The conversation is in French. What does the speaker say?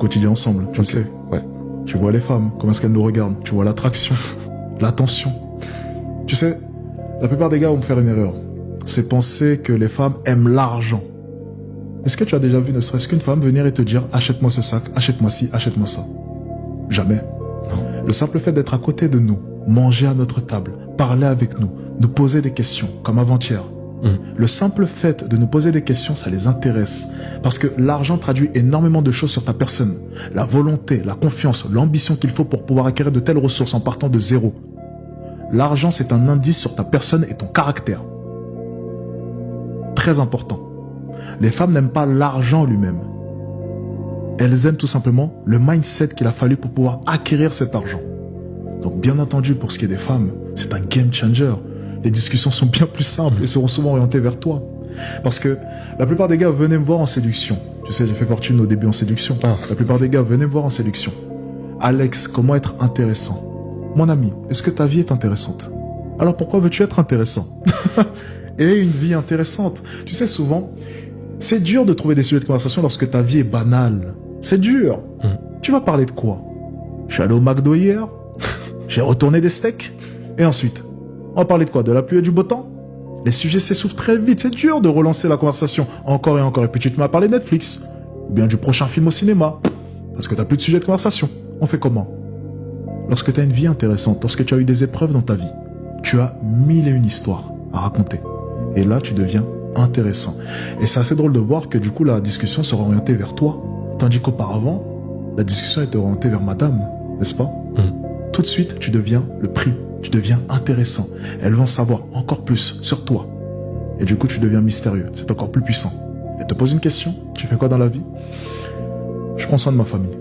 quotidien ensemble, tu le sais. Ouais. Tu vois les femmes, comment est-ce qu'elles nous regardent. Tu vois l'attraction, l'attention. Tu sais, la plupart des gars vont faire une erreur. C'est penser que les femmes aiment l'argent. Est-ce que tu as déjà vu ne serait-ce qu'une femme venir et te dire « Achète-moi ce sac, achète-moi ci, achète-moi ça » ? Jamais. Non. Le simple fait d'être à côté de nous, manger à notre table, parler avec nous, nous poser des questions, comme avant-hier. Le simple fait de nous poser des questions, ça les intéresse. Parce que l'argent traduit énormément de choses sur ta personne. La volonté, la confiance, l'ambition qu'il faut pour pouvoir acquérir de telles ressources en partant de zéro. L'argent, c'est un indice sur ta personne et ton caractère. Très important. Les femmes n'aiment pas l'argent lui-même. Elles aiment tout simplement le mindset qu'il a fallu pour pouvoir acquérir cet argent. Donc bien entendu, pour ce qui est des femmes, c'est un game changer. Les discussions sont bien plus simples et seront souvent orientées vers toi. Parce que la plupart des gars venaient me voir en séduction. Tu sais, j'ai fait fortune au début en séduction. La plupart des gars venaient me voir en séduction. Alex, comment être intéressant? Mon ami, est-ce que ta vie est intéressante? Alors pourquoi veux-tu être intéressant? Et une vie intéressante. Tu sais, souvent, c'est dur de trouver des sujets de conversation lorsque ta vie est banale. C'est dur. Tu vas parler de quoi? Je suis allé au McDo hier. J'ai retourné des steaks. Et ensuite, on va parler de quoi? De la pluie et du beau temps? Les sujets s'essoufflent très vite. C'est dur de relancer la conversation encore et encore. Et puis tu te mets à parler de Netflix. Ou bien du prochain film au cinéma. Parce que t'as plus de sujet de conversation. On fait comment? Lorsque tu as une vie intéressante, lorsque tu as eu des épreuves dans ta vie, tu as 1001 histoires à raconter. Et là, tu deviens intéressant. Et c'est assez drôle de voir que du coup, la discussion sera orientée vers toi. Tandis qu'auparavant, la discussion était orientée vers madame, n'est-ce pas? Tout de suite, tu deviens le prix. Tu deviens intéressant. Elles vont savoir encore plus sur toi. Et du coup, tu deviens mystérieux. C'est encore plus puissant. Elle te pose une question. Tu fais quoi dans la vie? Je prends soin de ma famille.